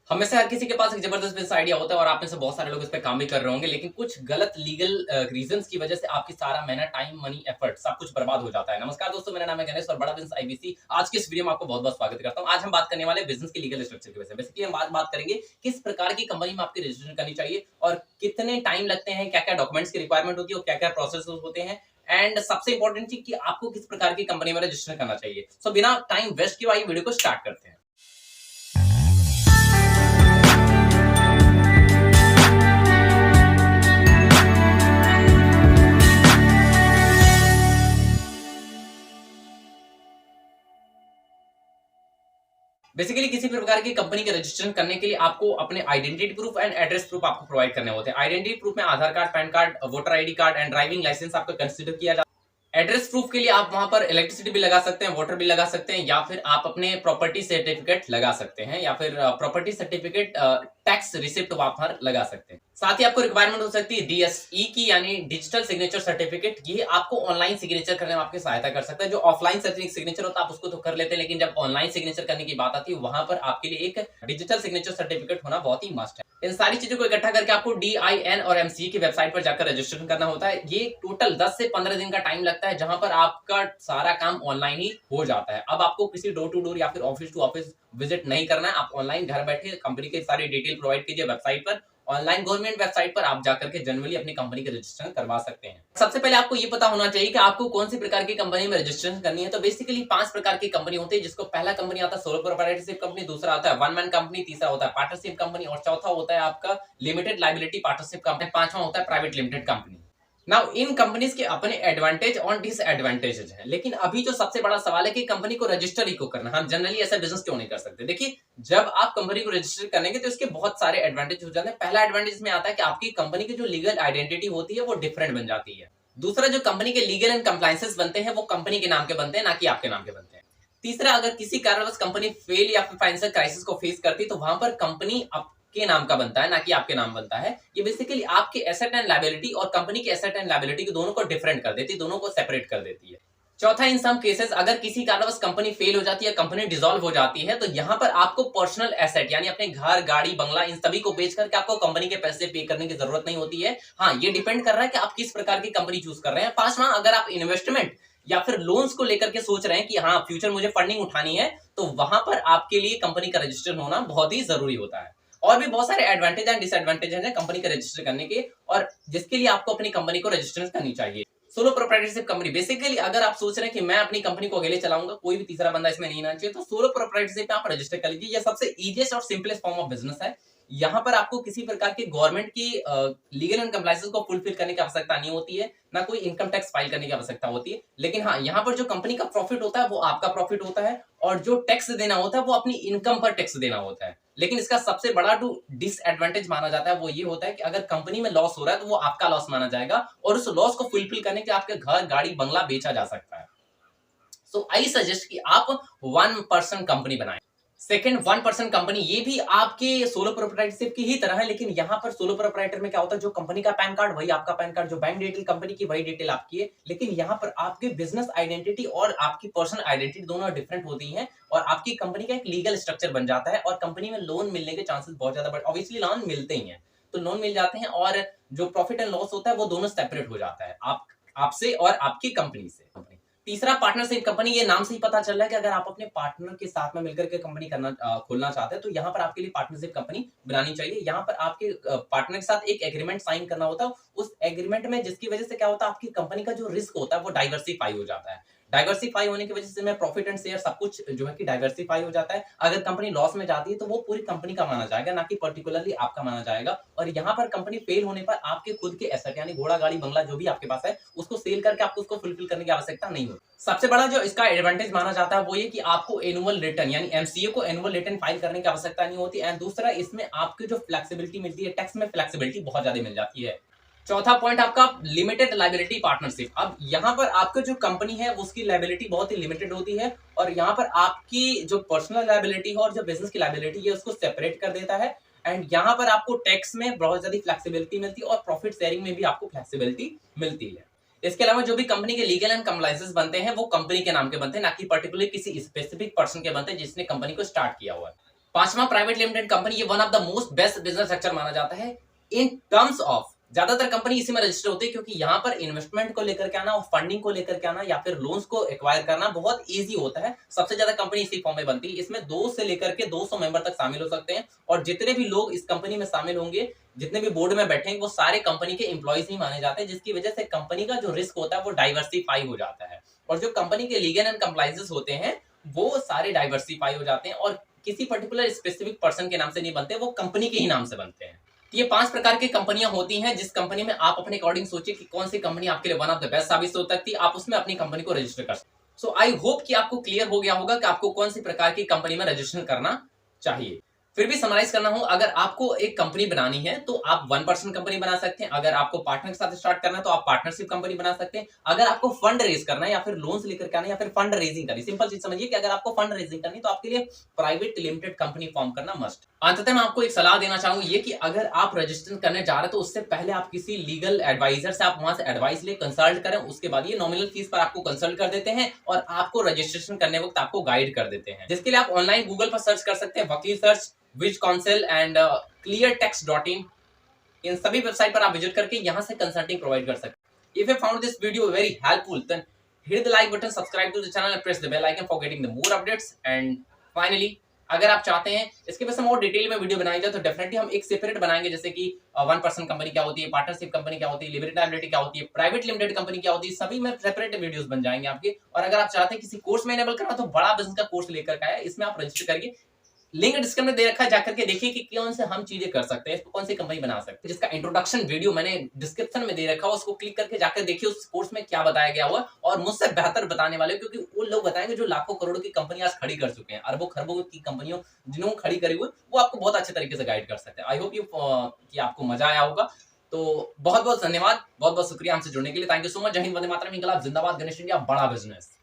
हम में से हर किसी के पास एक जबरदस्त बिजनेस आइडिया होता है और आप में से बहुत सारे लोग इस पे काम भी कर रहे होंगे, लेकिन कुछ गलत लीगल रीजंस की वजह से आपकी सारा मेहनत, टाइम, मनी, एफर्ट सब कुछ बर्बाद हो जाता है। नमस्कार दोस्तों, मेरा नाम है गणेश और बड़ा बिजनेस आईबीसी। आज की इस वीडियो में आपको बहुत बहुत स्वागत करता हूं। आज हम बात करने वाले बिजनेस के लीगल स्ट्रक्चर की वजह से। बेसिकली हम बात करेंगे किस प्रकार की कंपनी में आपकी रजिस्ट्रेशन करनी चाहिए और कितने टाइम लगते हैं, क्या क्या डॉक्यूमेंट्स की रिक्वायरमेंट होती है और क्या क्या प्रोसेस होते हैं, एंड सबसे इंपॉर्टेंट चीज कि आपको किस प्रकार की कंपनी में रजिस्टर करना चाहिए। सो बिना टाइम वेस्ट किए आइए वीडियो को स्टार्ट करते हैं। बेसिकली किसी भी प्रकार की कंपनी के रजिस्ट्रेशन करने के लिए आपको अपने identity proof and address proof आपको प्रोवाइड करने होते हैं। आइडेंटिटी प्रूफ में Aadhaar card, PAN card, voter ID card and driving licence आपका कंसीडर किया जाता है। एड्रेस प्रूफ के लिए आप वहां पर इलेक्ट्रिसिटी बिल लगा सकते हैं, वाटर बिल लगा सकते हैं, या फिर आप अपने प्रॉपर्टी सर्टिफिकेट लगा सकते हैं, या फिर प्रॉपर्टी सर्टिफिकेट टैक्स रिसिप्ट वहां पर लगा सकते हैं। साथ ही आपको रिक्वायरमेंट हो सकती है डीएसई की, यानी डिजिटल सिग्नेचर सर्टिफिकेट। ये आपको ऑनलाइन सिग्नेचर करने में आपकी सहायता कर सकता है। जो ऑफलाइन सिग्नेचर होता है आप उसको तो कर लेते हैं, लेकिन जब ऑनलाइन सिग्नेचर करने की बात आती है वहां पर आपके लिए एक डिजिटल सिग्नेचर सर्टिफिकेट होना बहुत ही मस्ट है। इन सारी चीजों को इकट्ठा करके आपको DIN और MCE की वेबसाइट पर जाकर रजिस्ट्रेशन करना होता है। ये टोटल 10 से 15 दिन का टाइम लगता है, जहां पर आपका सारा काम ऑनलाइन ही हो जाता है। अब आपको किसी डोर टू डोर या फिर ऑफिस टू ऑफिस विजिट नहीं करना है। आप ऑनलाइन घर बैठे कंपनी के सारी डिटेल प्रोवाइड कीजिए वेबसाइट पर। ऑनलाइन गवर्नमेंट वेबसाइट पर आप जाकर के जनरली अपनी कंपनी का रजिस्ट्रेशन करवा सकते हैं। सबसे पहले आपको ये पता होना चाहिए कि आपको कौन सी प्रकार की कंपनी में रजिस्ट्रेशन करनी है। तो बेसिकली 5 प्रकार की कंपनी होती है, जिसको पहला कंपनी आता है सोलो प्रोप्राइटरशिप कंपनी, दूसरा आता है वन मैन कंपनी, तीसरा होता है पार्टनरशिप कंपनी और चौथा होता है आपका लिमिटेड लायबिलिटी पार्टनरशिप कंपनी, पांचवा होता है private limited company. Now in companies के अपने एडवांटेज और डिसएडवांटेजेस हैं, लेकिन अभी जो सबसे बड़ा सवाल है कि कंपनी को रजिस्टर ही क्यों करना। हम जनरली ऐसा बिजनेस क्यों नहीं कर सकते। देखिए, जब आप कंपनी को रजिस्टर करेंगे तो इसके बहुत सारे एडवांटेज हो जाते हैं। पहला एडवांटेज में आता है कि आपकी कंपनी की जो लीगल आइडेंटिटी होती है वो डिफरेंट बन जाती है। दूसरा, जो कंपनी के लीगल एंड कंप्लायंसेस बनते हैं वो कंपनी के नाम के बनते हैं, ना कि आपके नाम के बनते हैं। तीसरा, अगर किसी कारणवश कंपनी फेल या फिर फाइनेंशियल क्राइसिस को फेस करती है तो वहां पर कंपनी के नाम का बनता है, ना कि आपके नाम बनता है। ये बेसिकली आपके एसेट एंड लायबिलिटी और कंपनी के एसेट एंड लायबिलिटी को दोनों को डिफरेंट कर देती है, दोनों को सेपरेट कर देती है। चौथा, इन सम केसेस अगर किसी कारणवश कंपनी फेल हो जाती है, कंपनी डिसॉल्व हो जाती है, तो यहाँ पर आपको पर्सनल एसेट यानी अपने घर, गाड़ी, बंगला, इन सभी को बेच करके आपको कंपनी के पैसे पे करने की जरूरत नहीं होती है। हाँ, ये डिपेंड कर रहा है कि आप किस प्रकार की कंपनी चूज कर रहे हैं। पांचवा, अगर आप इन्वेस्टमेंट या फिर लोन्स को लेकर के सोच रहे हैं कि हाँ फ्यूचर मुझे फंडिंग उठानी है, तो वहां पर आपके लिए कंपनी का रजिस्टर होना बहुत ही जरूरी होता है। और भी बहुत सारे एडवांटेज एंड डिसएडवांटेज हैं कंपनी का रजिस्टर करने के, और जिसके लिए आपको अपनी कंपनी को रजिस्टर करनी चाहिए। सोलो प्रोप्राइटरशिप कंपनी, बेसिकली अगर आप सोच रहे हैं कि मैं अपनी कंपनी को अकेले चलाऊंगा, कोई भी तीसरा बंदा इसमें नहीं आना चाहिए, तो सोलो प्रोप्राइटरशिप आप रजिस्टर कर लीजिए। यह सबसे इजीएस्ट और सिंपलेस्ट फॉर्म ऑफ बिजनेस है। यहाँ पर आपको किसी प्रकार के गवर्नमेंट की लीगल एंड कंप्लायंसेस को फुलफिल करने की आवश्यकता नहीं होती है, ना कोई इनकम टैक्स फाइल करने की आवश्यकता होती है। लेकिन हाँ, यहाँ पर जो कंपनी का प्रॉफिट होता है वो आपका प्रॉफिट होता है, और जो टैक्स देना होता है वो अपनी इनकम पर टैक्स देना होता है। लेकिन इसका सबसे बड़ा जो डिसएडवांटेज माना जाता है वो ये होता है कि अगर कंपनी में लॉस हो रहा है तो वो आपका लॉस माना जाएगा, और उस लॉस को फुलफिल करने के लिए आपके घर, गाड़ी, बंगला बेचा जा सकता है। सो आई सजेस्ट कि आप 1 पर्सन कंपनी बनाएं। सेकंड, 1 पर्सन कंपनी, ये भी आपके सोलो प्रोप्राइटरशिप की ही तरह है, लेकिन यहाँ पर सोलो प्रोप्राइटर में क्या होता है, जो कंपनी का पैन कार्ड वही आपका पैन कार्ड, जो बैंक डिटेल कंपनी की वही डिटेल आपकी है, लेकिन यहाँ पर आपकी बिजनेस आइडेंटिटी और आपकी पर्सनल आइडेंटिटी दोनों डिफरेंट होती हैं, और आपकी कंपनी का एक लीगल स्ट्रक्चर बन जाता है, और कंपनी में लोन मिलने के चांसेस बहुत ज्यादा बढ़, ऑब्वियसली लोन मिलते ही हैं, तो लोन मिल जाते हैं, और जो प्रॉफिट एंड लॉस होता है वो दोनों सेपरेट हो जाता है आपसे और आपकी कंपनी से। तीसरा, पार्टनरशिप कंपनी, ये नाम से ही पता चल रहा है कि अगर आप अपने पार्टनर के साथ में मिलकर के कंपनी खोलना चाहते हैं, तो यहाँ पर आपके लिए पार्टनरशिप कंपनी बनानी चाहिए। यहाँ पर आपके पार्टनर के साथ एक एग्रीमेंट साइन करना होता है। उस एग्रीमेंट में जिसकी वजह से क्या होता है, आपकी कंपनी का जो रिस्क होता है वो डाइवर्सिफाई हो जाता है। डाइवर्सिफाई होने की वजह से में प्रॉफिट एंड शेयर सब कुछ जो है कि डाइवर्सिफाई हो जाता है। अगर कंपनी लॉस में जाती है तो वो पूरी कंपनी का माना जाएगा, ना कि पर्टिकुलरली आपका माना जाएगा। और यहाँ पर कंपनी फेल होने पर आपके खुद के एसेट यानी घोड़ा, गाड़ी, बंगला जो भी आपके पास है उसको सेल करके आपको उसको फुलफिल करने की आवश्यकता नहीं होती। सबसे बड़ा जो इसका एडवांटेज माना जाता है वो ये कि आपको एनुअल रिटर्न यानी MCA को एनुअल रिटर्न फाइल करने की आवश्यकता नहीं होती। एंड दूसरा, इसमें आपकी जो फ्लेक्सिबिलिटी मिलती है, टैक्स में फ्लेक्सिबिलिटी बहुत ज्यादा मिल जाती है। चौथा पॉइंट आपका लिमिटेड लायबिलिटी पार्टनरशिप। अब यहाँ पर आपका जो कंपनी है उसकी लायबिलिटी बहुत ही लिमिटेड होती है, और यहाँ पर आपकी जो पर्सनल लायबिलिटी है और जो बिजनेस की लायबिलिटी है उसको सेपरेट कर देता है। एंड यहाँ पर आपको टैक्स में बहुत ज्यादा फ्लेक्सिबिलिटी मिलती है, और प्रॉफिट शेयरिंग में भी आपको फ्लेक्सिबिलिटी मिलती है। इसके अलावा जो भी कंपनी के लीगल एंड कंप्लायंसेस बनते हैं वो कंपनी के नाम के बनते हैं, ना कि पर्टिकुलर किसी स्पेसिफिक पर्सन के बनते हैं जिसने कंपनी को स्टार्ट किया हुआ है। पांचवा, प्राइवेट लिमिटेड कंपनी, ये one of the most best business structure माना जाता है इन टर्म्स ऑफ, ज्यादातर कंपनी इसी में रजिस्टर होती है क्योंकि यहाँ पर इन्वेस्टमेंट को लेकर के आना और फंडिंग को लेकर के आना या फिर लोन्स को एक्वायर करना बहुत इजी होता है। सबसे ज्यादा कंपनी इसी फॉर्म में बनती है। इसमें 2 से लेकर के 200 मेंबर तक शामिल हो सकते हैं और जितने भी लोग इस कंपनी में शामिल होंगे, जितने भी बोर्ड में बैठेंगे, वो सारे कंपनी के एम्प्लॉयज ही माने जाते हैं, जिसकी वजह से कंपनी का जो रिस्क होता है वो डाइवर्सिफाई हो जाता है और जो कंपनी के लीगल एंड कंप्लायंसेस होते हैं वो सारे डाइवर्सिफाई हो जाते हैं और किसी पर्टिकुलर स्पेसिफिक पर्सन के नाम से नहीं बनते, वो कंपनी के ही नाम से बनते हैं। ये 5 प्रकार की कंपनियां होती हैं जिस कंपनी में आप अपने अकॉर्डिंग सोचिए कि कौन सी कंपनी आपके लिए वन ऑफ द बेस्ट साबित हो सकती है, आप उसमें अपनी कंपनी को रजिस्टर कर सकते हैं। सो आई होप कि आपको क्लियर हो गया होगा कि आपको कौन सी प्रकार की कंपनी में रजिस्ट्रेशन करना चाहिए। फिर भी समराइज करना हो, अगर आपको एक कंपनी बनानी है तो आप 1 पर्सन कंपनी बना सकते हैं, अगर आपको पार्टनर के साथ स्टार्ट करना है तो आप पार्टनरशिप कंपनी बना सकते हैं, अगर आपको फंड रेज करना है या फिर लोन्स लेकर के आना है या फिर फंड रेजिंग करनी, सिंपल चीज समझिए कि अगर आपको फंड रेजिंग करनी तो आपके लिए प्राइवेट लिमिटेड कंपनी फॉर्म करना मस्ट। अंततः मैं आपको एक सलाह देना चाहूंगा ये कि अगर आप रजिस्ट्रेशन करने जा रहे हैं तो उससे पहले आप किसी लीगल एडवाइजर से आप वहां से एडवाइस ले, कंसल्ट करें, उसके बाद ये नॉमिनल फीस पर आपको कंसल्ट कर देते हैं और आपको रजिस्ट्रेशन करने वक्त आपको गाइड कर देते हैं, जिसके लिए आप ऑनलाइन गूगल पर सर्च कर सकते हैं, वकील सर्च, विज काउंसिल एंड cleartext.in, इन सभी वेबसाइट पर आप विजिट करके यहां से कंसल्टिंग प्रोवाइड कर सकते हैं। If you found this video very helpful, then hit the like button, subscribe to the channel and press the bell icon for getting the more updates. And finally, अगर आप चाहते हैं इसके वजह से और डिटेल में वीडियो बनाई जाए तो डेफिनेटली हम एक सेपरेट बनाएंगे, जैसे कि 1 पर्सन कंपनी क्या होती है, पार्टनरशिप कंपनी क्या होती है, लिमिटेड लायबिलिटी क्या होती है, प्राइवेट लिमिटेड कंपनी क्या होती है, सभी में सेपरेट वीडियोस बन जाएंगे आपके। और अगर आप चाहते हैं किसी कोर्स में एनेबल करना तो बड़ा बिजनेस का कोर्स लेकर के आया, इसमें आप रजिस्टर करिए, लिंक डिस्क्रिप्शन में दे रखा है, जाकर के देखिए कि कौन से हम चीजें कर सकते हैं, इसको कौन सी कंपनी बना सकते हैं, जिसका इंट्रोडक्शन वीडियो मैंने डिस्क्रिप्शन में दे रखा है, उसको क्लिक करके जाकर देखिए उस कोर्स में क्या बताया गया हुआ और मुझसे बेहतर बताने वाले, क्योंकि वो लोग बताएंगे जो लाखों करोड़ों की कंपनी आज खड़ी कर चुके हैं, अरबों खरबों की कंपनियों जिन्होंने खड़ी करी हुई, वो आपको बहुत अच्छे तरीके से गाइड कर सकते हैं। आई होप यू कि आपको मजा आया होगा। तो बहुत बहुत धन्यवाद, बहुत बहुत शुक्रिया हमसे जुड़ने के लिए। Thank you so much. जय हिंद, वंदे मातरम, इंकलाब जिंदाबाद, गणेश इंडिया, बड़ा बिजनेस।